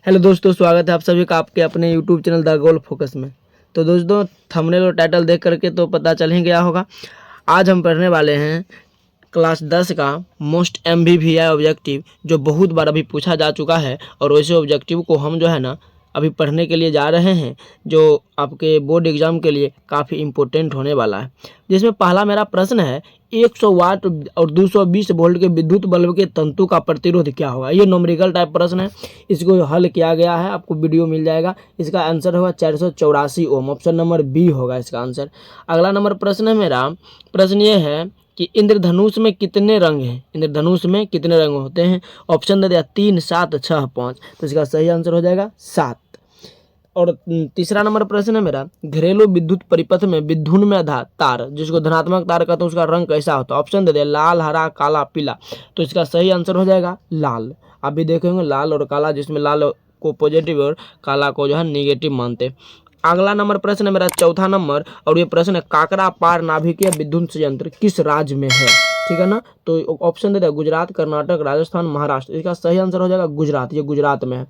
Hello दोस्तों, स्वागत है आप सभी का आपके अपने YouTube channel the goal focus में। तो दोस्तों, थंबनेल और टाइटल देख करके तो पता चल ही गया होगा। आज हम पढ़ने वाले हैं क्लास 10 का मोस्ट MVVI ऑब्जेक्टिव, जो बहुत बार अभी पूछा जा चुका है। और वैसे ऑब्जेक्टिव को हम जो है ना अभी पढ़ने के लिए जा रहे हैं, जो आपके बोर्ड एग्जाम के लिए काफ़ी इम्पोर्टेंट होने वाला है। जिसमें पहला मेरा प्रश्न है, 100 वाट और 220 वोल्ट के विद्युत बल्ब के तंतु का प्रतिरोध क्या होगा। ये न्यूमेरिकल टाइप प्रश्न है, इसको हल किया गया है, आपको वीडियो मिल जाएगा। इसका आंसर होगा 484 ओम। ऑप्शन नंबर बी होगा इसका आंसर। अगला नंबर प्रश्न है मेरा, प्रश्न ये है कि इंद्रधनुष में कितने रंग हैं। इंद्रधनुष में कितने रंग होते हैं। ऑप्शन दे दिया 3, 7, 6, 5। तो इसका सही आंसर हो जाएगा 7। और तीसरा नंबर प्रश्न है मेरा, घरेलू विद्युत परिपथ में विद्युन में आधार तार, जिसको धनात्मक तार कहते हैं, उसका रंग कैसा होता है। ऑप्शन दे दिया लाल, हरा, काला, पीला। तो इसका सही आंसर हो जाएगा लाल। आप भी देखेंगे लाल और काला, जिसमें लाल को पॉजिटिव और काला को जो है निगेटिव मानते। अगला नंबर प्रश्न है मेरा, चौथा नंबर, और ये प्रश्न है, काकरा पार नाभिकीय विद्युत संयंत्र किस राज्य में है। ठीक है ना। तो ऑप्शन दे दिया गुजरात, कर्नाटक, राजस्थान, महाराष्ट्र। इसका सही आंसर हो जाएगा गुजरात। ये गुजरात में है।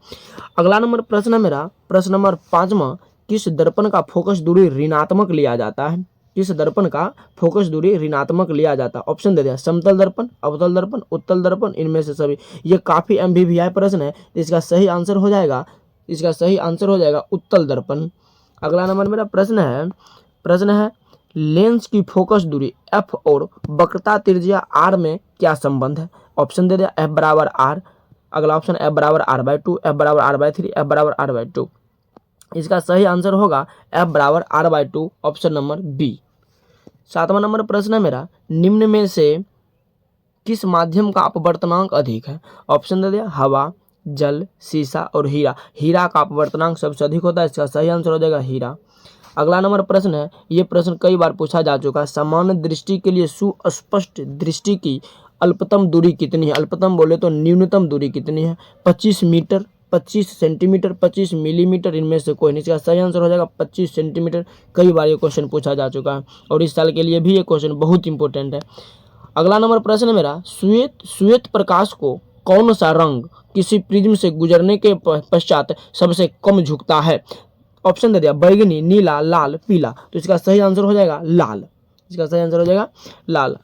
अगला नंबर प्रश्न है मेरा, प्रश्न नंबर 5वां, किस दर्पण का फोकस दूरी ऋणात्मक लिया जाता है। किस दर्पण का फोकस दूरी ऋणात्मक लिया जाता है। ऑप्शन दे दिया समतल दर्पण, अवतल दर्पण, उत्तल दर्पण, इनमें से सभी। ये काफी MVVI प्रश्न है। इसका सही आंसर हो जाएगा उत्तल दर्पण। अगला नंबर मेरा प्रश्न है लेंस की फोकस दूरी f और वक्रता त्रिज्या r में क्या संबंध है। ऑप्शन दे दिया f बराबर r। अगला ऑप्शन f बराबर r/2, f बराबर r/3, f बराबर r/2। इसका सही आंसर होगा f बराबर r/2। Option number B. 7वां नंबर प्रश्न है मेरा, निम्न में से किस माध्यम का अपवर्तनांक अधिक है। ऑप्शन दे दिया हवा, जल, शीशा और हीरा। हीरा का अपवर्तनांक सबसे अधिक होता है। इसका सही आंसर हो जाएगा हीरा। अगला नंबर प्रश्न है, ये प्रश्न कई बार पूछा जा चुका है, सामान्य दृष्टि के लिए सुस्पष्ट दृष्टि की अल्पतम दूरी कितनी है। अल्पतम बोले तो न्यूनतम दूरी कितनी है। 25 मीटर, 25 सेंटीमीटर, 25 मिलीमीटर, इनमें से कोई नहीं। इसका सही आंसर हो जाएगा 25 सेंटीमीटर। कई बार ये क्वेश्चन पूछा जा चुका है और इस साल के लिए भी ये क्वेश्चन बहुत इंपॉर्टेंट है। अगला नंबर प्रश्न है मेरा, श्वेत प्रकाश को कौन सा रंग किसी प्रिज्म से गुजरने के पश्चात सबसे कम झुकता है। ऑप्शन दे दिया बैगनी, नीला, लाल, पीला। तो इसका सही आंसर हो जाएगा लाल।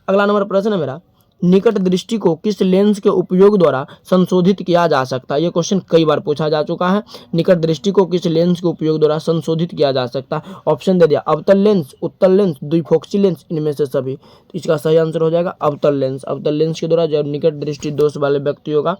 अगला नंबर प्रश्न है मेरा, निकट दृष्टि को किस लेंस के उपयोग द्वारा संशोधित किया जा सकता है। ये क्वेश्चन कई बार पूछा जा चुका है। निकट दृष्टि को किस लेंस के उपयोग द्वारा संशोधित किया जा सकता है। ऑप्शन दे दिया अवतल लेंस, उत्तल लेंस, द्विफोक्सी लेंस, इनमें से सभी। तो इसका सही आंसर हो जाएगा अवतल लेंस। अवतल लेंस के द्वारा जब निकट दृष्टि दोष वाले व्यक्तियों का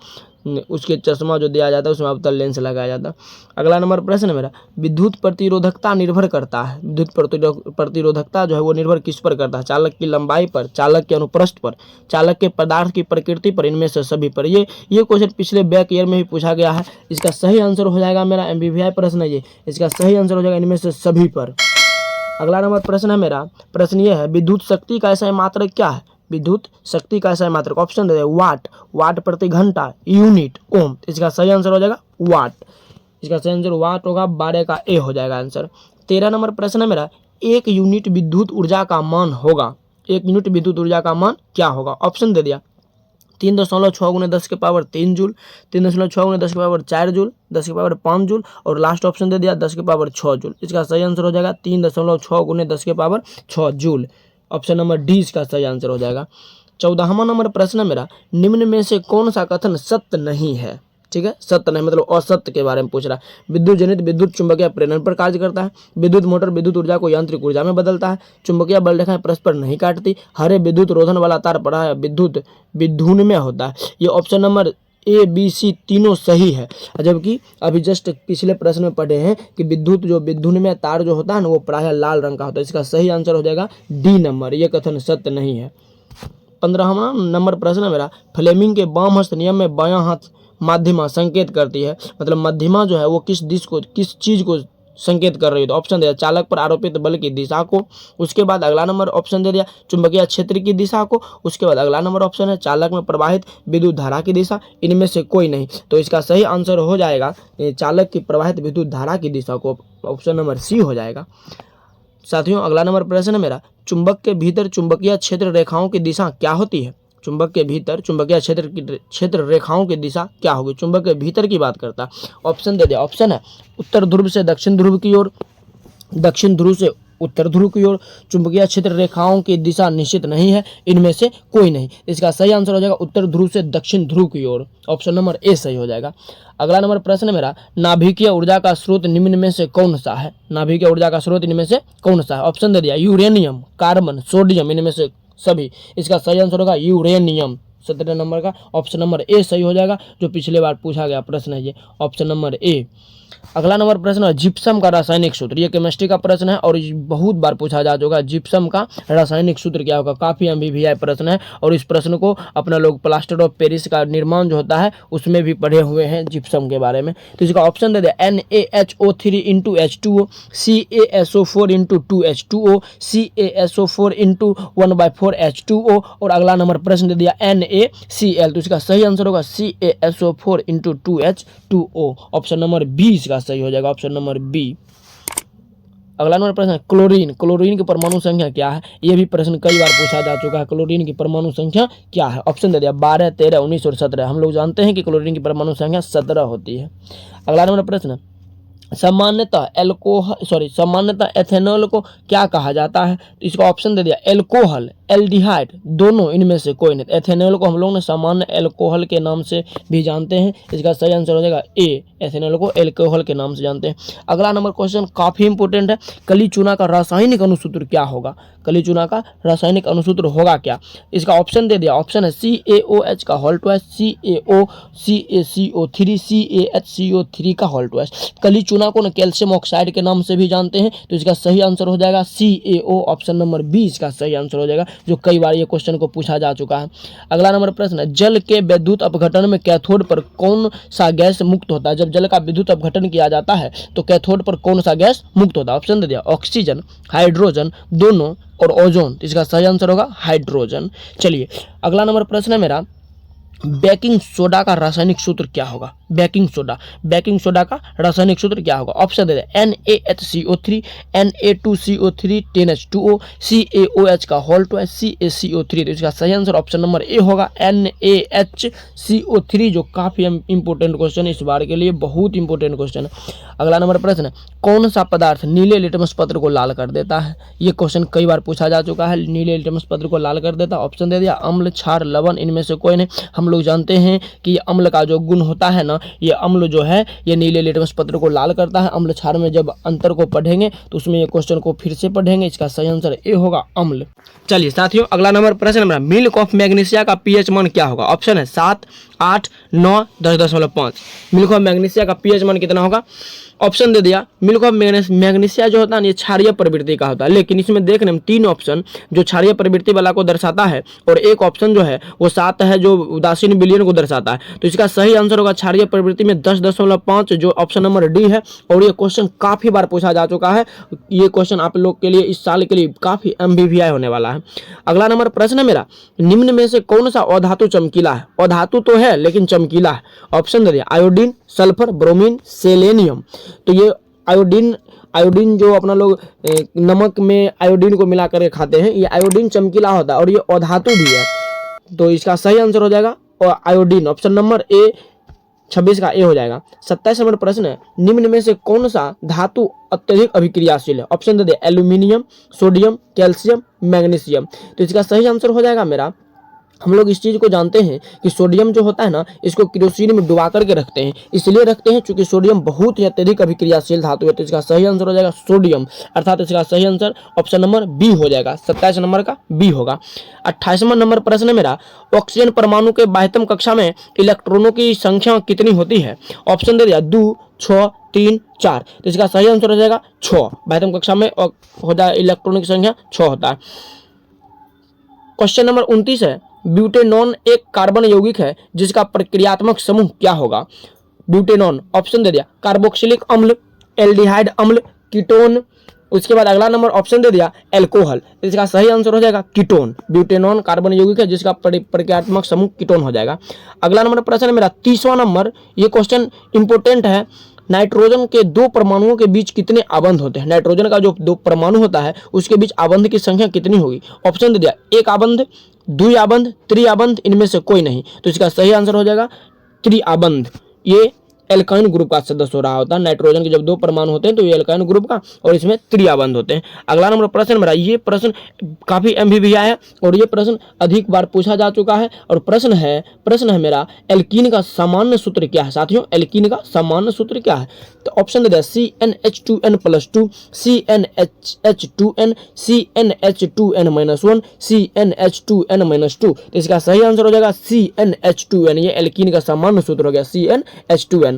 उसके चश्मा जो दिया जाता है उसमें अवतल लेंस लगाया जाता है। अगला नंबर प्रश्न है मेरा, विद्युत प्रतिरोधकता निर्भर करता है। विद्युत प्रतिरोधकता जो है वो निर्भर किस पर करता है। चालक की लंबाई पर, चालक के अनुप्रस्थ पर, चालक के पदार्थ की प्रकृति पर, इनमें से सभी पर। ये क्वेश्चन पिछले बैक ईयर में भी पूछा गया है। इसका सही आंसर हो जाएगा मेरा MVVI प्रश्न है ये। इसका सही आंसर हो जाएगा इनमें से सभी पर। अगला नंबर प्रश्न है मेरा, प्रश्न ये है, विद्युत शक्ति का ऐसा मात्रक क्या है। विद्युत शक्ति का ऐसा मात्रक। ऑप्शन दे दे वाट, वाट प्रति घंटा, यूनिट, ओम। इसका सही आंसर हो जाएगा वाट। इसका सही आंसर वाट होगा। 12 का ए हो जाएगा आंसर। 13 नंबर प्रश्न है मेरा, 1 यूनिट विद्युत ऊर्जा का मान होगा। 1 यूनिट विद्युत ऊर्जा का मान क्या होगा। ऑप्शन दे दिया 3.6 × 10 के पावर 3 जूल, 3.6 × 10 के पावर 4 जूल, 10 के पावर 5 जूल, और लास्ट ऑप्शन दे दिया 10 के पावर 6 जूल। इसका सही आंसर हो जाएगा 3.6 × 10 के power 6 joule. Option number D इसका सही आंसर हो जाएगा। 14वां नंबर प्रश्न है मेरा, निम्न में से कौन सा कथन सत्य नहीं है। ठीक है, सत्य नहीं मतलब असत्य के बारे में पूछ रहा है। विद्युत जनित विद्युत चुंबकीय प्रेरण पर कार्य करता है। विद्युत मोटर विद्युत ऊर्जा को यांत्रिक ऊर्जा में बदलता है। चुंबकीय बल रेखाएं परस्पर नहीं काटती। हरे विद्युत रोधन वाला तार पड़ा है विद्युत विधुन में होता है। ये option number A, B, C तीनों सही है। जबकि अभी जस्ट पिछले प्रश्न में पढ़े हैं कि विद्युत जो विधुन में तार जो होता है ना वो प्रायः लाल रंग का होता है। इसका सही आंसर हो जाएगा डी नंबर। ये कथन सत्य नहीं है। 15वां नंबर प्रश्न है मेरा, फ्लेमिंग के वाम हस्त नियम में बायां हाथ माध्यमा संकेत करती है। मतलब मध्यमा जो है वो किस चीज को संकेत कर रही है। तो ऑप्शन दे दिया चालक पर आरोपित बल की दिशा को। उसके बाद अगला नंबर ऑप्शन दे दिया चुंबकीय क्षेत्र की दिशा को। उसके बाद अगला नंबर ऑप्शन है चालक में प्रवाहित विद्युत धारा की दिशा। इनमें से कोई नहीं। तो इसका सही आंसर हो जाएगा चालक की प्रवाहित विद्युत धारा की दिशा को। ऑप्शन नंबर सी हो जाएगा। साथियों, अगला नंबर प्रश्न है मेरा, चुंबक के भीतर चुंबकीय क्षेत्र रेखाओं की दिशा क्या होती है। चुंबक के भीतर चुंबकीय क्षेत्र रेखाओं की दिशा क्या होगी? चुंबक के भीतर की बात करता है। ऑप्शन दे दिया। ऑप्शन है उत्तर ध्रुव से दक्षिण ध्रुव की ओर, दक्षिण ध्रुव से उत्तर ध्रुव की ओर। चुंबकीय क्षेत्र रेखाओं की दिशा निश्चित नहीं है, इनमें से कोई नहीं। इसका सही आंसर हो जाएगा उत्तर ध्रुव से दक्षिण ध्रुव की ओर। ऑप्शन नंबर ए सही हो जाएगा। अगला नंबर प्रश्न मेरा, नाभिकीय ऊर्जा का स्रोत निम्न में से कौन सा है? नाभिकीय ऊर्जा का स्रोत इनमें से कौन सा है? ऑप्शन दे दिया यूरेनियम, कार्बन, सोडियम, इनमें से सभी। इसका सही आंसर होगा यूरेनियम। 17 नंबर का ऑप्शन नंबर ए सही हो जाएगा, जो पिछले बार पूछा गया प्रश्न है ये, ऑप्शन नंबर ए। अगला नंबर प्रश्न है जिप्सम का रासायनिक सूत्र। ये केमिस्ट्री का प्रश्न है और बहुत बार पूछा जा चुका है। जिप्सम का रासायनिक सूत्र क्या होगा? काफी एमबीवीआई प्रश्न है और इस प्रश्न को अपना लोग प्लास्टर ऑफ पेरिस का निर्माण जो होता है उसमें भी पढ़े हुए हैं जिप्सम के बारे में। तो इसका ऑप्शन दे दिया NaHO3 × H2O, CaSO4 × 2H2O, CaSO4 × 1/4 H2O और अगला नंबर प्रश्न दे दिया NaCl। तो इसका सही आंसर होगा CaSO4 × 2H2O। Option number B इसका सही हो जाएगा, ऑप्शन नंबर बी। अगला नंबर प्रश्न है क्लोरीन। क्लोरीन की परमाणु संख्या क्या है? यह भी प्रश्न कई बार पूछा जा चुका है। क्लोरीन की परमाणु संख्या क्या है? ऑप्शन दे दिया 12, 13, 19 और 17। हम लोग जानते हैं कि क्लोरीन की परमाणु संख्या 17 होती है। अगला नंबर प्रश्न, सामान्यतः एथेनॉल को क्या कहा जाता है? तो इसका ऑप्शन दे दिया एल्कोहल, एल्डिहाइड, दोनों, इनमें से कोई नहीं। एथेनॉल को हम लोग ने सामान्य एल्कोहल के नाम से भी जानते हैं। इसका सही आंसर हो जाएगा ए, एथेनॉल को एल्कोहल के नाम से जानते हैं। अगला नंबर क्वेश्चन काफी इंपोर्टेंट है, कली चूना का रासायनिक अनुसूत्र क्या होगा? कली चूना का रासायनिक अनुसूत्र होगा क्या? इसका ऑप्शन दे दिया। ऑप्शन है CaOH का whole twice, CaO, CaCO3, CaHCO3 का होल ट्वाइस। कली चूना को कैल्शियम ऑक्साइड के नाम से भी जानते हैं, तो इसका सही आंसर हो जाएगा CaO। ऑप्शन नंबर बी इसका सही आंसर हो जाएगा, जो कई बार ये क्वेश्चन को पूछा जा चुका है। अगला नंबर प्रश्न है जल के विद्युत अपघटन में कैथोड पर कौन सा गैस मुक्त होता है? जब जल का विद्युत अपघटन किया जाता है तो कैथोड पर कौन सा गैस मुक्त होता है? ऑप्शन दे दिया ऑक्सीजन, हाइड्रोजन, दोनों और ओजोन। तो इसका सही आंसर होगा हाइड्रोजन। चलिए अगला नंबर प्रश्न है मेरा, बेकिंग सोडा का रासायनिक सूत्र क्या होगा? बेकिंग सोडा का रासायनिक सूत्र क्या होगा? ऑप्शन दे दे NaHCO3, Na2CO3, 10H2O, CaOH का होल ट्वाइस, CaCO3। तो इसका सही आंसर ऑप्शन नंबर ए होगा NaHCO3, जो काफी इंपोर्टेंट क्वेश्चन है इस बार के लिए, बहुत इंपोर्टेंट क्वेश्चन है। अगला नंबर प्रश्न है कौन सा पदार्थ नीले लिटमस पत्र को लाल कर देता है? ये क्वेश्चन कई बार पूछा जा चुका है। नीले लिटमस पत्र को लाल कर देता है, ऑप्शन दे दिया अम्ल, क्षार, लवण, इनमें से कोई नहीं। हम लोग जानते हैं कि ये अम्ल का जो गुण होता है ना, ये अम्ल जो है ये नीले लिटमस पत्र को लाल करता है। अम्ल क्षार में जब अंतर को पढ़ेंगे तो उसमें ये क्वेश्चन को फिर से पढ़ेंगे। इसका सही आंसर ए होगा अम्ल। चलिए साथियों अगला नंबर प्रश्न हमारा, मिल्क ऑफ मैग्नीशिया का पीएच मान क्या होगा? ऑप्शन है 7, 8, 9, 10.5। मिल्क ऑफ मैग्नीशिया का पीएच मान कितना होगा? ऑप्शन दे दिया मिल्क ऑफ मैग्नीशिया जो होता है ये क्षारीय प्रवृत्ति का होता है, लेकिन इसमें देख रहे हम 3 ऑप्शन जो क्षारीय प्रवृत्ति वाला को दर्शाता है और एक ऑप्शन जो है वो 7 है जो उदासीन विलयन को दर्शाता है। तो इसका सही आंसर होगा क्षारीय प्रवृत्ति में 10.5, जो ऑप्शन नंबर डी है। और ये क्वेश्चन काफी बार पूछा जा चुका है। ये क्वेश्चन आप लोग के लिए इस साल के लिए काफी एमबीवीआई होने वाला है। अगला नंबर प्रश्न है मेरा, निम्न में से कौन सा अधातु चमकीला है? अधातु तो है लेकिन चमकीला है। ऑप्शन दे दिया आयोडीन, सल्फर, ब्रोमीन, सेलेनियम। तो ये आयोडीन जो अपना लोग नमक में आयोडीन को मिला कर खाते हैं, ये आयोडीन चमकीला होता है और ये अधातु भी है। तो इसका सही आंसर हो जाएगा आयोडीन। ऑप्शन नंबर ए 26 का ए हो जाएगा। 27 नंबर प्रश्न है, निम्न में से कौन सा धातु अत्यधिक अभिक्रियाशील है? ऑप्शन दे दे एल्यूमिनियम, सोडियम, कैल्शियम, मैग्नीशियम। तो इसका सही आंसर हो जाएगा मेरा, हम लोग इस चीज़ को जानते हैं कि सोडियम जो होता है ना, इसको केरोसिन में डुबा करके रखते हैं। इसलिए रखते हैं क्योंकि सोडियम बहुत ही अत्यधिक अभिक्रियाशील धातु है। तो इसका सही आंसर हो जाएगा सोडियम, अर्थात इसका सही आंसर ऑप्शन नंबर बी हो जाएगा। 27 नंबर का बी होगा। 28वां नंबर प्रश्न है मेरा, ऑक्सीजन परमाणु के बाह्यतम कक्षा में इलेक्ट्रॉनों की संख्या कितनी होती है? ऑप्शन दे दिया 2, 6, 3, 4। तो इसका सही आंसर हो जाएगा 6। बाह्यतम कक्षा में होता है इलेक्ट्रॉनों की संख्या 6 होता है। क्वेश्चन नंबर 29 है, ब्यूटेनॉन एक कार्बन यौगिक है जिसका प्रक्रियात्मक समूह क्या होगा? ब्यूटेनॉन ऑप्शन दे दिया कार्बोक्सिलिक अम्ल, एल्डिहाइड अम्ल, कीटोन। उसके बाद अगला नंबर ऑप्शन दे दिया एल्कोहल। इसका सही आंसर हो जाएगा कीटोन। ब्यूटेनॉन कार्बन यौगिक है जिसका प्रक्रियात्मक समूह कीटोन हो जाएगा। अगला नंबर प्रश्न है मेरा 30वां नंबर, ये क्वेश्चन इंपोर्टेंट है। नाइट्रोजन के 2 परमाणुओं के बीच कितने आबंध होते हैं? नाइट्रोजन का जो 2 परमाणु होता है उसके बीच आबंध की संख्या कितनी होगी? ऑप्शन दे दिया 1 आबंध, द्विआबंध, त्रिआबंध, इनमें से कोई नहीं। तो इसका सही आंसर हो जाएगा त्रिआबंध। ये एल्काइन ग्रुप का सदस्य हो रहा होता है। नाइट्रोजन के जब 2 परमाणु होते हैं तो ये एल्काइन ग्रुप का, और इसमें त्रिआबंध होते हैं। अगला नंबर प्रश्न मेरा, ये प्रश्न काफी MVVI है और ये प्रश्न अधिक बार पूछा जा चुका है। और प्रश्न है मेरा, एल्कीन का सामान्य सूत्र क्या है साथियों? एल्कीन का सामान्य सूत्र क्या है? तो ऑप्शन दे दिया CnH2n+2, CnH2n, CnH2n-1, CnH2n-2। तो इसका सही आंसर हो जाएगा CnH2n। ये एल्कीन का सामान्य सूत्र हो गया CnH2n।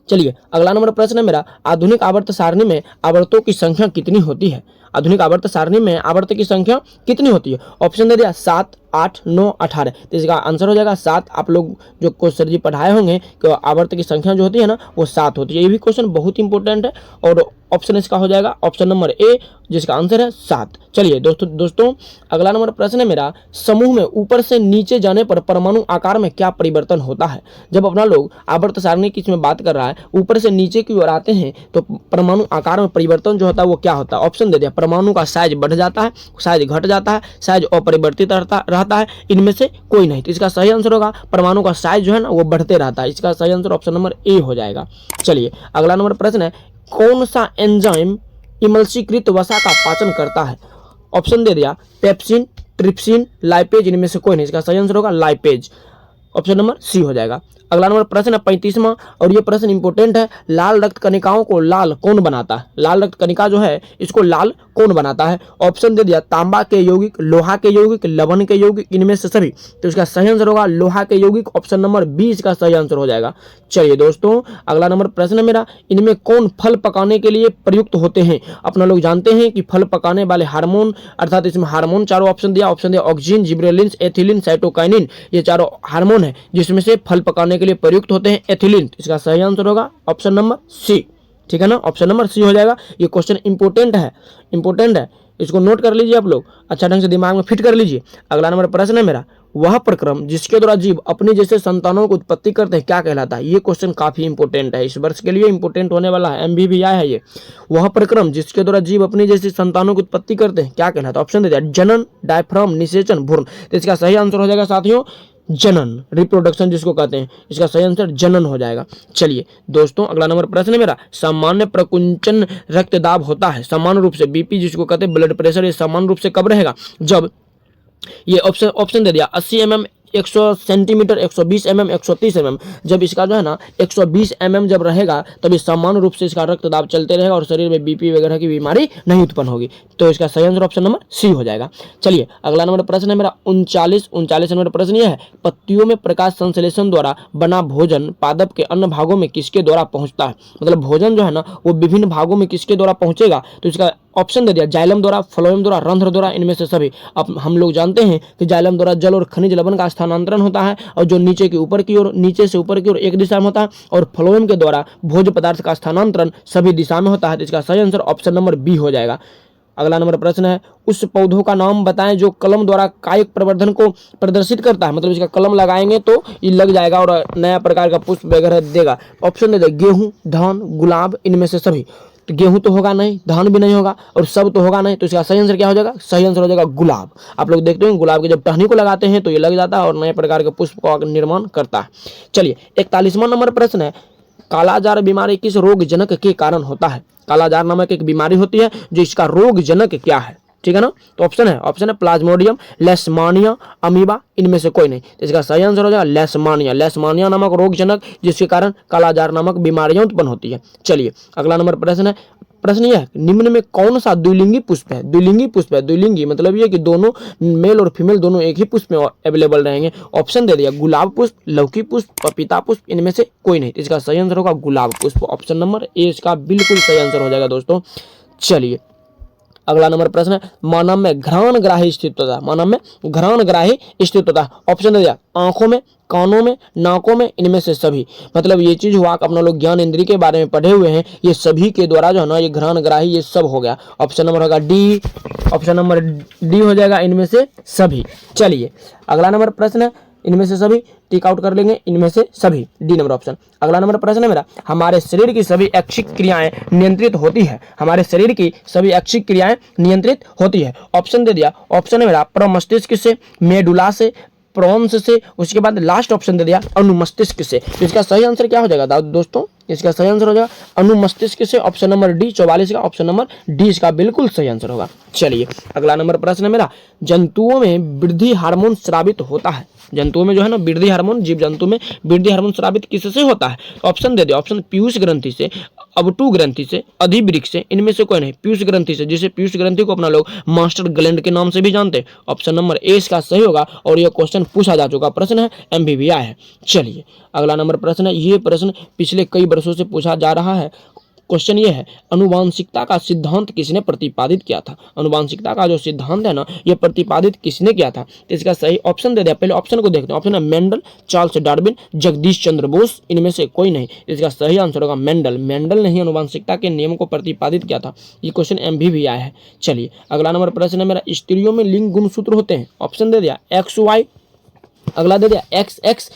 चलिए अगला नंबर प्रश्न है मेरा, आधुनिक आवर्त सारणी में आवर्तों की संख्या कितनी होती है? आधुनिक आवर्त सारणी में आवर्त की संख्या कितनी होती है? ऑप्शन दे दिया 7, 8, 9, 18। तो इसका आंसर हो जाएगा 7। आप लोग जो क्वेश्चन जी पढ़ाए होंगे कि आवर्त की संख्या जो होती है ना वो 7 होती है। ये भी क्वेश्चन बहुत इंपॉर्टेंट है और ऑप्शन इसका हो जाएगा ऑप्शन नंबर ए, जिसका आंसर है 7। चलिए दोस्तों अगला नंबर प्रश्न है मेरा, समूह में ऊपर से नीचे जाने पर परमाणु आकार में क्या परिवर्तन होता है? जब अपना लोग आवर्त सारणी की इसमें बात कर रहा है, ऊपर से नीचे की ओर आते हैं तो परमाणु आकार में परिवर्तन जो होता है वो क्या होता है? ऑप्शन दे दिया, परमाणु का साइज बढ़ जाता है, साइज घट जाता है, साइज अपरिवर्तित रहता है, इनमें से कोई नहीं। तो इसका सही आंसर होगा परमाणु का साइज जो है ना वो बढ़ते रहता है। इसका सही आंसर ऑप्शन नंबर ए हो जाएगा। चलिए अगला नंबर प्रश्न है, कौन सा एंजाइम इमल्सीकृत वसा का पाचन करता है? ऑप्शन दे दिया, पेप्सिन, ट्रिप्सिन, लाइपेज, इनमें से कोई नहीं। इसका सही आंसर होगा लाइपेज, ऑप्शन नंबर सी हो जाएगा। अगला नंबर प्रश्न है 35वां और ये प्रश्न इंपॉर्टेंट है, लाल रक्त कणिकाओं को लाल कौन बनाता है? लाल रक्त कणिका जो है इसको लाल कौन बनाता है? ऑप्शन दे दिया, तांबा के यौगिक, लोहा के यौगिक, लवण के यौगिक, इनमें से सभी। तो इसका सही आंसर होगा लोहा के यौगिक, ऑप्शन नंबर बी इसका सही आंसर हो जाएगा। चलिए दोस्तों अगला नंबर प्रश्न है मेरा, इनमें कौन फल पकाने के लिए प्रयुक्त होते हैं? अपना लोग जानते हैं कि फल पकाने वाले हार्मोन, अर्थात इसमें हार्मोन चारों ऑप्शन दिया ऑक्सीजन, जिब्रेलिन, एथिलीन, साइटोकाइनिन, ये चारों हार्मोन है जिसमें से फल पकाने के लिए प्रयुक्त होते हैं एथिलीन। इसका सही आंसर होगा ऑप्शन नंबर सी, ठीक है ना, ऑप्शन नंबर सी हो जाएगा। ये क्वेश्चन इंपॉर्टेंट है, इसको नोट कर लीजिए आप लोग, अच्छा ढंग से दिमाग में फिट कर लीजिए। अगला नंबर प्रश्न है मेरा, वह प्रक्रम जिसके द्वारा जीव अपने जैसे संतानों को उत्पत्ति करते हैं क्या कहलाता है? ये क्वेश्चन काफी इंपॉर्टेंट है, इस वर्ष के लिए इंपॉर्टेंट होने वाला है, MVVI है ये। वह प्रक्रम जिसके द्वारा जीव अपनी जैसे संतानों की उत्पत्ति करते हैं क्या कहलाता है? ऑप्शन दे दिया, जनन, डायफ्राम, निषेचन, भ्रूण। तो इसका सही आंसर हो जाएगा साथियों जनन, रिप्रोडक्शन जिसको कहते हैं, इसका सही आंसर जनन हो जाएगा। चलिए दोस्तों अगला नंबर प्रश्न है मेरा, सामान्य प्रकुंचन रक्तदाब होता है सामान्य रूप से, BP जिसको कहते हैं ब्लड प्रेशर, ये सामान्य रूप से कब रहेगा? जब ये ऑप्शन दे दिया 80 mm, 100 सेंटीमीटर, 120 mm, 130 mm। जब इसका जो है ना 120 mm जब रहेगा तब इस सामान्य रूप से इसका रक्तदाब चलते रहेगा और शरीर में BP वगैरह की बीमारी नहीं उत्पन्न होगी। तो इसका सही आंसर ऑप्शन नंबर सी हो जाएगा। चलिए अगला नंबर प्रश्न है मेरा 39 नंबर प्रश्न यह है, पत्तियों में प्रकाश संश्लेषण द्वारा बना भोजन पादप के अन्य भागों में किसके द्वारा पहुंचता है? मतलब भोजन जो है ना वो विभिन्न भागों में किसके द्वारा पहुंचेगा? तो इसका ऑप्शन दे दिया, जाइलम द्वारा, फ्लोएम द्वारा, रंध्र द्वारा, इनमें से सभी। अब हम लोग जानते हैं कि जाइलम द्वारा जल और खनिज लवण का स्थानांतरण होता है और जो नीचे से ऊपर की ओर एक दिशा में होता है, और फ्लोएम के द्वारा भोज्य पदार्थ का स्थानांतरण सभी दिशा में होता है। तो इसका सही आंसर ऑप्शन नंबर बी हो जाएगा। अगला नंबर प्रश्न है, उस पौधों का नाम बताएं जो कलम द्वारा कायिक प्रवर्धन को प्रदर्शित करता है। मतलब इसका कलम लगाएंगे तो ये लग जाएगा और नया प्रकार का पुष्प वगैरह देगा। ऑप्शन दे दे, गेहूं, धान, गुलाब, इनमें से सभी। तो गेहूं तो होगा नहीं, धान भी नहीं होगा और सब तो होगा नहीं। तो इसका सही आंसर क्या हो जाएगा? सही आंसर हो जाएगा गुलाब। आप लोग देखते हैं गुलाब के जब टहनी को लगाते हैं तो ये लग जाता है और नए प्रकार के पुष्प का निर्माण करता है। चलिए 41वां नंबर प्रश्न है, कालाजार बीमारी किस रोग जनक के कारण होता है? कालाजार नामक एक बीमारी होती है जो इसका रोग जनक क्या है, ठीक है ना? तो ऑप्शन है प्लाज्मोडियम, लेशमानिया, अमीबा, इनमें से कोई नहीं। तो इसका सही आंसर हो जाएगा लेशमानिया नामक रोग जनक जिसके कारण कालाजार नामक बीमारियां उत्पन्न होती है। चलिए अगला नंबर प्रश्न यह है, निम्न में कौन सा द्विलिंगी पुष्प है? द्विलिंगी मतलब ये कि दोनों मेल और फीमेल दोनों एक ही पुष्प में अवेलेबल रहेंगे। ऑप्शन दे दिया, गुलाब पुष्प, लौकी पुष्प, पपीता पुष्प, इनमें से कोई नहीं। तो इसका सही आंसर होगा गुलाब पुष्प, ऑप्शन नंबर ए इसका बिल्कुल सही आंसर हो जाएगा दोस्तों। चलिए अगला नंबर प्रश्न है, मानव में घ्राणग्राही स्थित होता है। ऑप्शन दे दिया, आंखों में, कानों में, नाकों में, इनमें से सभी। मतलब ये चीज हुआ कि अपना लोग ज्ञान इंद्रिय के बारे में पढ़े हुए हैं, ये सभी के द्वारा जो है ना ये घ्राणग्राही ये सब हो गया। ऑप्शन नंबर होगा डी, ऑप्शन नंबर डी हो जाएगा, इनमें से सभी। चलिए अगला नंबर प्रश्न है, इनमें से सभी, टिक आउट कर लेंगे, इनमें से सभी, डी नंबर ऑप्शन। अगला नंबर प्रश्न है मेरा, हमारे शरीर की सभी ऐच्छिक क्रियाएं नियंत्रित होती है, हमारे शरीर की सभी ऐच्छिक क्रियाएं नियंत्रित होती है। ऑप्शन दे दिया, ऑप्शन है मेरा प्रमस्तिष्क से, मेडुला से, प्रोन्स से, उसके बाद लास्ट ऑप्शन दे दिया अनुमस्तिष्क से। तो इसका सही आंसर क्या हो जाएगा दोस्तों, इसका सही आंसर हो जाएगा अनुमस्तिष्क से, ऑप्शन नंबर डी 44 का ऑप्शन नंबर डी इसका बिल्कुल सही आंसर होगा। चलिए अगला नंबर प्रश्न है मेरा, जंतुओं में वृद्धि हार्मोन स्रावित होता है, जंतुओं में जो है ना वृद्धि हार्मोन, जीव जंतु में वृद्धि हार्मोन स्रावित किससे होता है? ऑप्शन दे दिया, ऑप्शन पीयूष ग्रंथि से, अवटू ग्रंथि से, अधिवृक्ष से, इनमें से कोई नहीं, पीयूष ग्रंथि से, जिसे पीयूष ग्रंथि को अपना लोग मास्टर ग्लैंड के नाम से भी जानते हैं। ऑप्शन नंबर ए इसका सही होगा और यह क्वेश्चन पूछा जा चुका प्रश्न है, MBBI है। चलिए अगला नंबर प्रश्न है, ये प्रश्न पिछले कई वर्षों से पूछा जा रहा है। क्वेश्चन ये है, अनुवांशिकता का सिद्धांत किसने प्रतिपादित किया था? अनुवांशिकता का जो सिद्धांत है ना, ये प्रतिपादित किसने किया था? तो इसका सही ऑप्शन दे दिया, पहले ऑप्शन को देखते हैं। ऑप्शन है Mendel, Charles Darwin, Jagdish Chandra Bose, इनमें से कोई नहीं। इसका सही आंसर होगा मेंडल। मेंडल ने ही अनुवांशिकता के नियम को प्रतिपादित किया था। ये क्वेश्चन MBBI है। चलिए अगला नंबर प्रश्न है मेरा, स्त्रियों में लिंग गुणसूत्र होते हैं। ऑप्शन दे दिया XY, अगला दे दिया XX,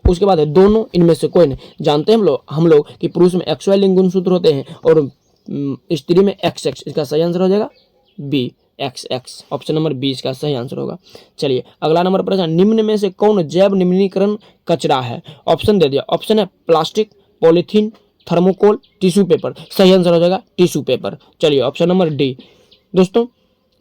उसके बाद है दोनों, इनमें से कोई नहीं। जानते हैं हम लोग कि पुरुष में XY लिंग गुणसूत्र होते हैं और स्त्री में XX। इसका सही आंसर हो जाएगा B, XX, ऑप्शन नंबर 20 का सही आंसर होगा। चलिए अगला नंबर प्रश्न, निम्न में से कौन जैव निम्नीकरण कचरा है? ऑप्शन दे दिया, ऑप्शन है plastic, polythene, thermocol, tissue paper. सही आंसर हो जाएगा टिश्यू पेपर। चलिए ऑप्शन नंबर डी। दोस्तों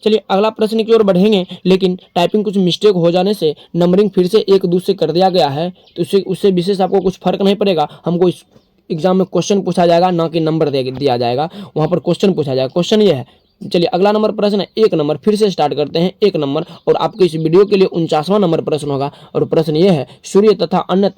चलिए अगला प्रश्न की ओर बढ़ेंगे, लेकिन टाइपिंग कुछ मिस्टेक हो जाने से नंबरिंग फिर से 1-2 से कर दिया गया है, तो उससे विशेष आपको कुछ फर्क नहीं पड़ेगा। हमको इस एग्जाम में क्वेश्चन पूछा जाएगा, ना कि नंबर दिया जाएगा, वहाँ पर क्वेश्चन पूछा जाएगा। क्वेश्चन ये है, चलिए अगला नंबर प्रश्न है 1 नंबर, फिर से स्टार्ट करते हैं 1 नंबर, और आपके इस वीडियो के लिए 49वां नंबर प्रश्न होगा। और प्रश्न ये है, सूर्य तथा अन्य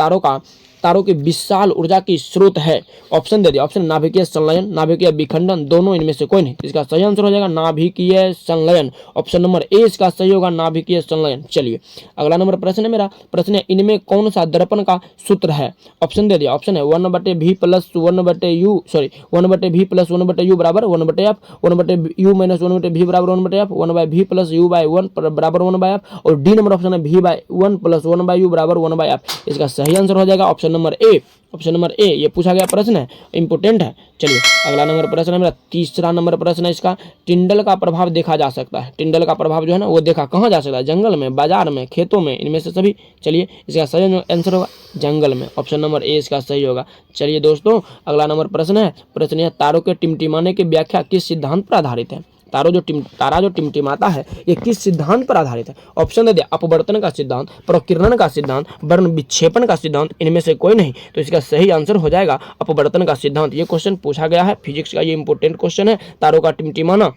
तारों के विशाल ऊर्जा की स्रोत है। ऑप्शन दे दिया, ऑप्शन नाभिकीय संलयन, नाभिकीय विखंडन, दोनों, इनमें से कोई नहीं। इसका सही आंसर हो जाएगा नाभिकीय संलयन। ऑप्शन नंबर ए इसका सही होगा, नाभिकीय संलयन। चलिए अगला नंबर प्रश्न है मेरा, प्रश्न है, इनमें कौन सा दर्पण का सूत्र है? ऑप्शन दे दिया, ऑप्शन है 1/v + 1/u, sorry 1/v + 1/u बराबर 1/f, 1/u - 1/v बराबर 1/f, 1/v + u/1 बराबर 1/f, और डी नंबर ऑप्शन है v/1 + 1/u बराबर 1/f। इसका सही आंसर हो जाएगा option number A. Option number A, ये पूछा गया प्रश्न है, इंपोर्टेंट है। चलिए अगला नंबर प्रश्न है मेरा, 3रा नंबर प्रश्न है इसका, टिंडल का प्रभाव देखा जा सकता है। टिंडल का प्रभाव जो है ना, वो देखा कहाँ जा सकता है? जंगल में, बाजार में, खेतों में, इनमें से सभी। चलिए इसका सही आंसर होगा जंगल में। ऑप्शन नंबर ए इसका सही होगा। चलिए दोस्तों अगला नंबर प्रश्न है, प्रश्न है, तारों के टिमटिमाने की व्याख्या किस सिद्धांत पर आधारित है? तारा जो टिमटिमाता है, ये किस सिद्धांत पर आधारित है? ऑप्शन दे दिया, अपवर्तन का सिद्धांत, प्रकीर्णन का सिद्धांत, वर्ण विक्षेपण का सिद्धांत, इनमें से कोई नहीं। तो इसका सही आंसर हो जाएगा अपवर्तन का सिद्धांत। ये क्वेश्चन पूछा गया है, फिजिक्स का ये इंपॉर्टेंट क्वेश्चन है, तारों का टिमटिमाना,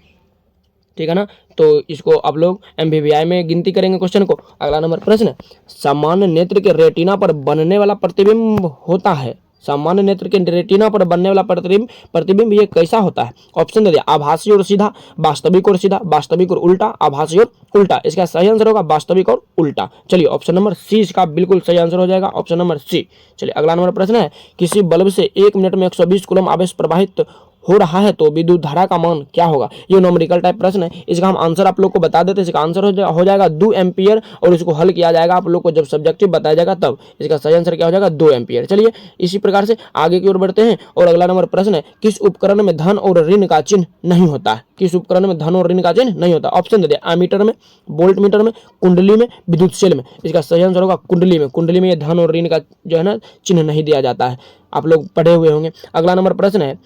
ठीक है ना। तो इसको आप लोग MBBI में गिनती करेंगे क्वेश्चन को। अगला नंबर प्रश्न है, सामान्य नेत्र के रेटिना पर बनने वाला प्रतिबिंब होता है, सामान्य नेत्र के रेटिना पर बनने वाला प्रतिबिंब ये कैसा होता है? ऑप्शन दे दिया, आभासी और सीधा, वास्तविक और सीधा, वास्तविक और उल्टा, आभासी और उल्टा। इसका सही आंसर होगा वास्तविक और उल्टा। चलिए ऑप्शन नंबर सी इसका बिल्कुल सही आंसर हो जाएगा, ऑप्शन नंबर सी। चलिए अगला नंबर प्रश्न है, किसी बल्ब से 1 मिनट में 120 कूलम आवेश प्रवाहित हो रहा है तो विद्युत धारा का मान क्या होगा? ये न्यूमेरिकल टाइप प्रश्न है, इसका हम आंसर आप लोग को बता देते हैं। इसका आंसर हो जाएगा 2 एम्पियर, और इसको हल किया जाएगा आप लोग को जब सब्जेक्टिव बताया जाएगा तब। इसका सही आंसर क्या हो जाएगा? 2 एम्पियर। चलिए इसी प्रकार से आगे की ओर बढ़ते हैं, और अगला नंबर प्रश्न है, किस उपकरण में धन और ऋण का चिन्ह नहीं होता है? किस उपकरण में धन और ऋण का चिन्ह नहीं होता? ऑप्शन दे दिया, एमीटर में, वोल्ट मीटर में, कुंडली में, विद्युत सेल में। इसका सही आंसर होगा कुंडली में। कुंडली में ये धन और ऋण का जो है ना चिन्ह नहीं दिया जाता है, आप लोग पढ़े हुए होंगे। अगला नंबर प्रश्न है,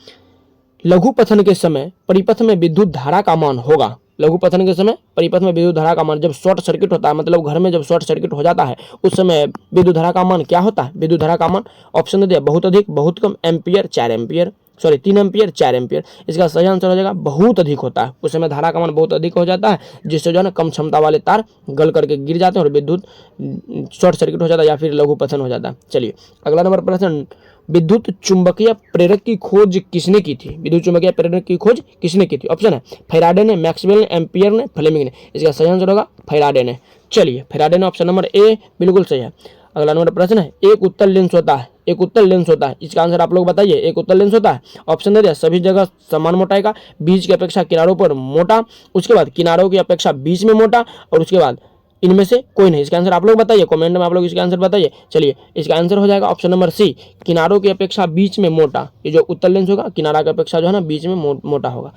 लघु पथन के समय परिपथ में विद्युत धारा का मान होगा। लघु पथन के समय परिपथ में विद्युत धारा का मान, जब शॉर्ट सर्किट होता है, मतलब घर में जब शॉर्ट सर्किट हो जाता है, उस समय विद्युत धारा का मान क्या होता है? विद्युत धारा का मान ऑप्शन दे दिया, बहुत अधिक, बहुत कम, ampere, 4 ampere, sorry 3 ampere, 4 ampere. इसका सही आंसर हो जाएगा बहुत अधिक होता है, उस समय धारा का मान बहुत अधिक हो जाता है, जिससे जो है ना कम क्षमता वाले तार गल करके गिर जाते हैं और विद्युत शॉर्ट सर्किट हो जाता है या फिर लघु पथन हो जाता है। चलिए अगला नंबर प्रश्न, विद्युत चुंबकीय प्रेरक की खोज किसने की थी? विद्युत चुंबकीय प्रेरक की खोज किसने की थी? ऑप्शन है फैराडे ने, मैक्सवेल ने, एम्पियर ने, फ्लेमिंग ने। इसका सही आंसर होगा फैराडे ने। चलिए फैराडे ने, ऑप्शन नंबर ए बिल्कुल सही है। अगला नंबर प्रश्न है, एक उत्तल लेंस होता है, एक उत्तल लेंस होता है, इसका आंसर आप लोग बताइए। एक उत्तल लेंस होता है, ऑप्शन दे दिया, सभी जगह समान मोटाई का, बीच की अपेक्षा किनारों पर मोटा, उसके बाद किनारों की अपेक्षा बीच में मोटा, और उसके बाद इनमें से कोई नहीं। इसका आंसर आप लोग बताइए, कमेंट में आप लोग इसका आंसर बताइए। चलिए इसका आंसर हो जाएगा ऑप्शन नंबर सी, किनारों की अपेक्षा बीच में मोटा। ये जो उत्तल लेंस होगा किनारा की अपेक्षा जो है ना बीच में मोटा होगा।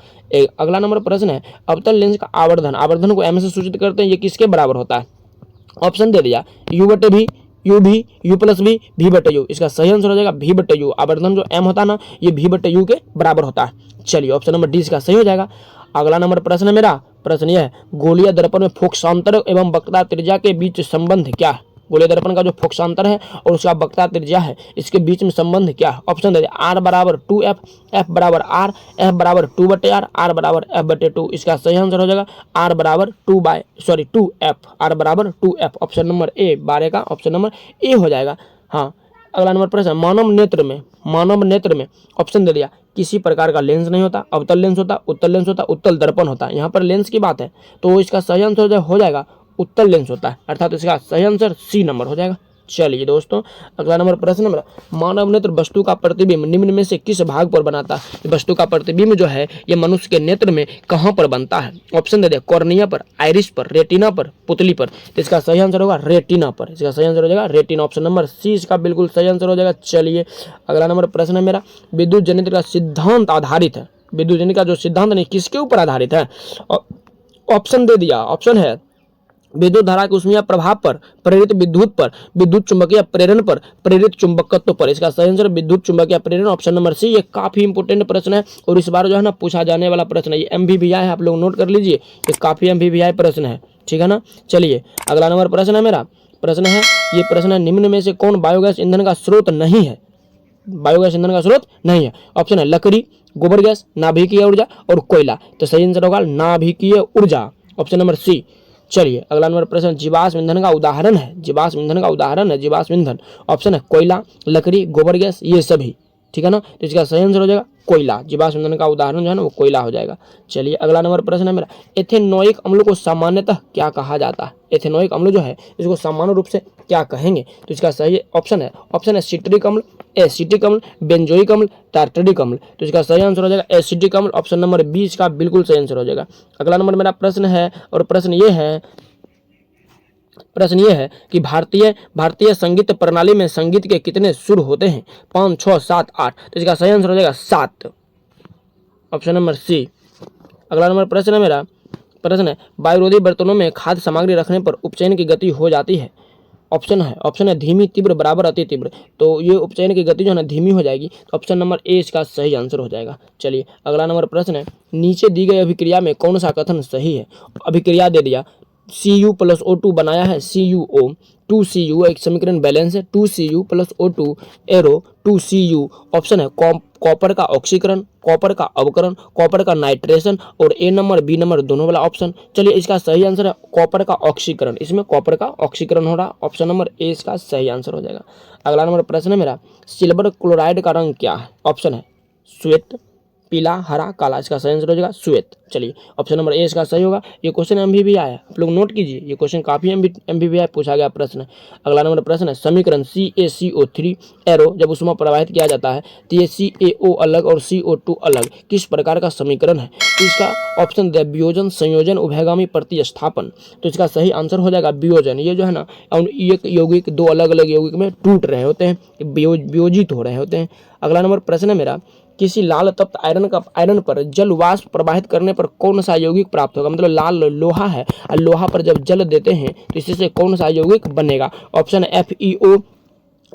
अगला नंबर प्रश्न है, अवतल लेंस का आवर्धन, आवर्धन को एम से सूचित करते हैं, ये किसके बराबर होता है? ऑप्शन दे दिया, यू बटे भी, यू भी, यू प्लस भी, भी बटे यू। इसका सही आंसर हो जाएगा भी बटे यू। आवर्धन जो एम होता है ना ये भी बटे यू के बराबर होता है। चलिए ऑप्शन नंबर डी इसका सही हो जाएगा। अगला नंबर प्रश्न है मेरा, प्रश्न यह है, गोलीय दर्पण में फोकसांतर एवं वक्रता त्रिज्या के बीच संबंध क्या है? गोलीय दर्पण का जो फोकसांतर है और उसका वक्रता त्रिज्या है, इसके बीच में संबंध क्या है? ऑप्शन दे दिया, आर बराबर 2f, एफ बराबर आर, एफ बराबर 2/r, आर बराबर f/2। इसका सही आंसर हो जाएगा आर बराबर 2f, आर बराबर 2f। ऑप्शन नंबर ए 12 का ऑप्शन नंबर ए हो जाएगा। हाँ, अगला नंबर प्रश्न, मानव नेत्र में ऑप्शन दे दिया, किसी प्रकार का लेंस नहीं होता, अवतल लेंस होता, उत्तल लेंस होता, उत्तल दर्पण होता है। यहाँ पर लेंस की बात है तो इसका सही आंसर हो जाएगा उत्तल लेंस होता है, अर्थात इसका सही आंसर सी नंबर हो जाएगा। चलिए दोस्तों अगला नंबर प्रश्न मेरा, मानव नेत्र वस्तु का प्रतिबिंब निम्न में से किस भाग पर बनाता है? वस्तु का प्रतिबिंब जो है ये मनुष्य के नेत्र में कहाँ पर बनता है? ऑप्शन दे दे, कॉर्निया पर, आइरिस पर, रेटिना पर, पुतली पर। तो इसका सही आंसर होगा रेटिना पर। इसका सही आंसर हो जाएगा रेटिना। ऑप्शन नंबर सी इसका बिल्कुल सही आंसर हो जाएगा। चलिए अगला नंबर प्रश्न है मेरा, विद्युत जनित्र का सिद्धांत आधारित है, विद्युत जनित्र का जो सिद्धांत नहीं किसके ऊपर आधारित है? ऑप्शन दे दिया, ऑप्शन है विद्युत धारा के ऊष्मीय प्रभाव पर, प्रेरित विद्युत पर, विद्युत चुंबकीय प्रेरण पर, प्रेरित चुंबकत्व पर। इसका सही आंसर विद्युत चुंबकीय प्रेरण, ऑप्शन नंबर सी। ये काफी इंपोर्टेंट प्रश्न है और इस बार जो है ना पूछा जाने वाला प्रश्न है। ये MVVI है, आप लोग नोट कर लीजिए, ये काफी MVVI प्रश्न है, ठीक है ना। चलिए अगला नंबर प्रश्न है मेरा, प्रश्न है ये प्रश्न है, निम्न में से कौन बायोगैस ईंधन का स्रोत नहीं है? बायोगैस ईंधन का स्रोत नहीं है। ऑप्शन है लकड़ी, गोबर गैस, नाभिकीय ऊर्जा और कोयला। तो सही आंसर होगा नाभिकीय ऊर्जा, ऑप्शन नंबर सी। चलिए अगला नंबर प्रश्न, जीवाश्म ईंधन का उदाहरण है, जीवाश्म ईंधन का उदाहरण है जीवाश्म ईंधन। ऑप्शन है कोयला, लकड़ी, गोबर गैस, ये सभी, ठीक है ना। तो इसका सही आंसर हो जाएगा कोयला। जीवाश्म ईंधन का उदाहरण जो है ना वो कोयला हो जाएगा। चलिए अगला नंबर प्रश्न है मेरा, एथेनोइक अम्ल को सामान्यतः क्या कहा जाता है? एथेनोइक अम्ल जो है इसको सामान्य रूप से क्या कहेंगे? तो इसका सही ऑप्शन है सिट्रिक अम्ल, एसिटिक अम्ल, बेंजोइक अम्ल, टार्टरिक अम्ल। तो इसका सही आंसर हो जाएगा एसिटिक अम्ल। ऑप्शन नंबर बी इसका बिल्कुल सही आंसर हो जाएगा। अगला नंबर मेरा प्रश्न है और प्रश्न ये है कि भारतीय संगीत प्रणाली में संगीत के कितने सुर होते हैं? 5, 6, 7, 8। तो इसका सही आंसर हो जाएगा 7, ऑप्शन नंबर सी। अगला नंबर प्रश्न है मेरा, प्रश्न है वायुरोधी बर्तनों में खाद्य सामग्री रखने पर उपचयन की गति हो जाती है? ऑप्शन है धीमी, तीव्र, बराबर, अति तीव्र। तो ये उपचयन की गति जो है ना धीमी हो जाएगी। तो ऑप्शन नंबर ए इसका सही आंसर हो जाएगा। चलिए अगला नंबर प्रश्न है, नीचे दी गई अभिक्रिया में कौन सा कथन सही है? अभिक्रिया दे दिया, Cu + O2 बनाया है CuO, 2Cu एक समीकरण बैलेंस है, 2Cu + O2 arrow 2Cu। Option है कॉपर का ऑक्सीकरण, कॉपर का अवकरण, कॉपर का नाइट्रेशन और ए नंबर बी नंबर दोनों वाला ऑप्शन। चलिए इसका सही आंसर है कॉपर का ऑक्सीकरण, इसमें कॉपर का ऑक्सीकरण हो रहा। ऑप्शन नंबर ए इसका सही आंसर हो जाएगा। अगला नंबर प्रश्न है मेरा, सिल्वर क्लोराइड का रंग क्या है? ऑप्शन है श्वेत, पीला, हरा, काला। इसका सही आंसर हो जाएगा श्वेत। चलिए ऑप्शन नंबर ए इसका सही होगा। ये क्वेश्चन MVVI है, आप लोग नोट कीजिए, ये क्वेश्चन काफी MVVI पूछा गया प्रश्न है। अगला नंबर प्रश्न है, समीकरण CaCO3 एरो जब उसमें प्रवाहित किया जाता है तो ये CaO अलग और CO2 अलग किस प्रकार का समीकरण है? इसका ऑप्शन है वियोजन, संयोजन, उभयगामी प्रतिस्थापन। तो इसका सही आंसर हो जाएगा वियोजन। ये जो है ना एक यौगिक दो अलग अलग यौगिक में टूट रहे होते हैं, वियोजित हो रहे होते हैं। अगला नंबर प्रश्न है मेरा, किसी लाल तप्त आयरन पर जल वाष्प प्रवाहित करने पर कौन सा यौगिक प्राप्त होगा? मतलब लाल लोहा है और लोहा पर जब जल देते हैं तो इससे कौन सा यौगिक बनेगा? ऑप्शन है FeO,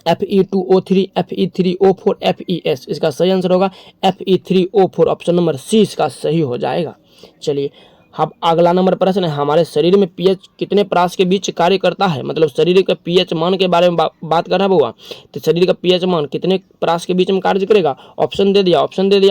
Fe2O3, Fe3O4, FeS। इसका सही आंसर होगा Fe3O4। ऑप्शन नंबर सी इसका सही हो जाएगा। चलिए अब अगला नंबर प्रश्न है, हमारे शरीर में pH कितने परास के बीच कार्य करता है? मतलब शरीर का pH मान के बारे में बात कर रहा है बुआ, तो शरीर का pH मान कितने परास के बीच में कार्य करेगा? ऑप्शन दे दिया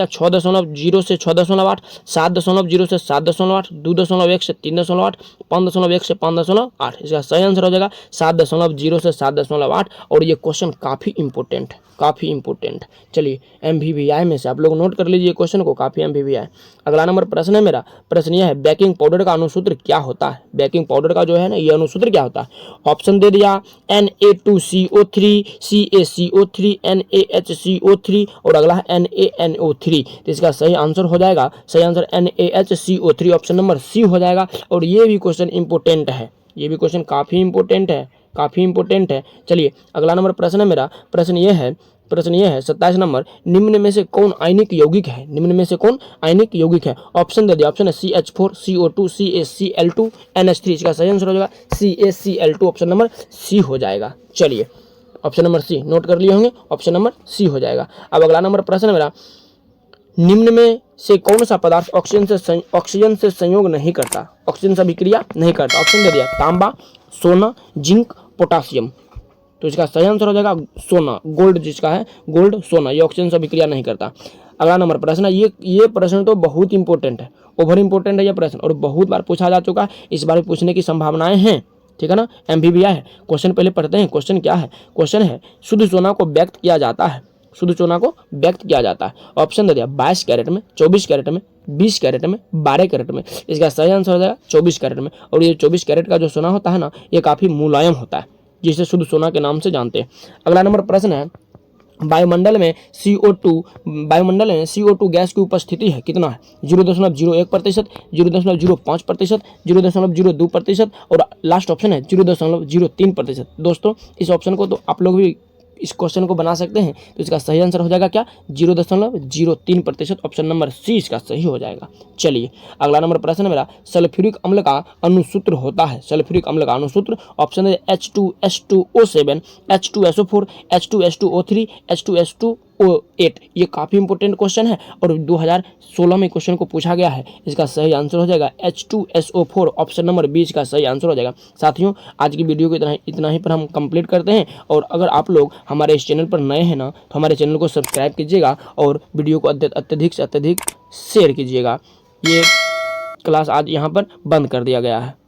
6.0 से 6.8, 7.0 से 7.8, 2.1 से 3.8, 5.1 से 5.8। इसका सही आंसर हो जाएगा 7.0 से 7.8। और ये क्वेश्चन काफ़ी इंपॉर्टेंट। चलिए MVVI में से आप लोग नोट कर लीजिए क्वेश्चन को, काफ़ी MVVI। अगला नंबर प्रश्न है मेरा, प्रश्न यह है बेकिंग पाउडर का अनुसूत्र क्या होता है? बेकिंग पाउडर का जो है ना ये अनुसूत्र क्या होता है? ऑप्शन दे दिया Na2CO3, CaCO3, NaHCO3 और अगला है NaNO3। तो इसका सही आंसर हो जाएगा, सही answer NaHCO3, option number C हो जाएगा। और ये भी क्वेश्चन इंपॉर्टेंट है, ये भी क्वेश्चन काफ़ी इंपॉर्टेंट है, काफ़ी इंपॉर्टेंट है। चलिए अगला नंबर प्रश्न है मेरा, प्रश्न ये है 27 नंबर, निम्न में से कौन आयनिक यौगिक है? निम्न में से कौन आयनिक यौगिक है? ऑप्शन दे दिया, ऑप्शन है CH4, CO2, CaCl2, NH3। इसका सही आंसर हो जाएगा CaCl2, ऑप्शन नंबर सी हो जाएगा। चलिए ऑप्शन नंबर सी नोट कर लिए होंगे, ऑप्शन नंबर सी हो जाएगा। अब अगला नंबर प्रश्न है मेरा, निम्न में से कौन सा पदार्थ ऑक्सीजन से संयोग नहीं करता? ऑक्सीजन से अभिक्रिया नहीं करता। ऑप्शन दे दिया, तांबा, सोना, जिंक, पोटासियम। तो इसका सही आंसर हो जाएगा सोना, गोल्ड जिसका है, गोल्ड सोना, ये ऑक्सीजन से अभिक्रिया नहीं करता। अगला नंबर प्रश्न है, ये प्रश्न तो बहुत इंपॉर्टेंट है, ओवर इंपॉर्टेंट है ये प्रश्न और बहुत बार पूछा जा चुका है, इस बार पूछने की संभावनाएं हैं, ठीक है ना। MVBI है क्वेश्चन। पहले पढ़ते हैं क्वेश्चन क्या है। क्वेश्चन है, शुद्ध सोना को व्यक्त किया जाता है, शुद्ध सोना को व्यक्त किया जाता है। ऑप्शन दे दिया, 22 कैरेट में, 24 कैरेट में, 20 कैरेट में, 12 कैरेट में। इसका सही आंसर हो जाएगा 24 कैरेट में। और ये 24 कैरेट का जो सोना होता है ना, ये काफ़ी मुलायम होता है, जिसे शुद्ध सोना के नाम से जानते हैं। अगला नंबर प्रश्न है, वायुमंडल में CO2 गैस की उपस्थिति है कितना है? 0.01%, 0.05%, 0.02% और लास्ट ऑप्शन है 0.03%। दोस्तों इस ऑप्शन को तो आप लोग भी इस क्वेश्चन को बना सकते हैं। तो इसका सही आंसर हो जाएगा क्या? 0.03%, ऑप्शन नंबर सी इसका सही हो जाएगा। चलिए अगला नंबर प्रश्न मेरा, सल्फ्यूरिक अम्ल का अणुसूत्र होता है, सल्फ्यूरिक अम्ल का अणुसूत्र। ऑप्शन है H2S2O7, H2SO4, H2S2O3, H2S2O8। ये काफ़ी इंपॉर्टेंट क्वेश्चन है और 2016 में क्वेश्चन को पूछा गया है। इसका सही आंसर हो जाएगा H2SO4, ऑप्शन नंबर 20 का सही आंसर हो जाएगा। साथियों आज की वीडियो को इतना ही पर हम कंप्लीट करते हैं। और अगर आप लोग हमारे इस चैनल पर नए हैं ना, तो हमारे चैनल को सब्सक्राइब कीजिएगा और वीडियो को अत्यधिक से अत्यधिक शेयर कीजिएगा। ये क्लास आज यहाँ पर बंद कर दिया गया है।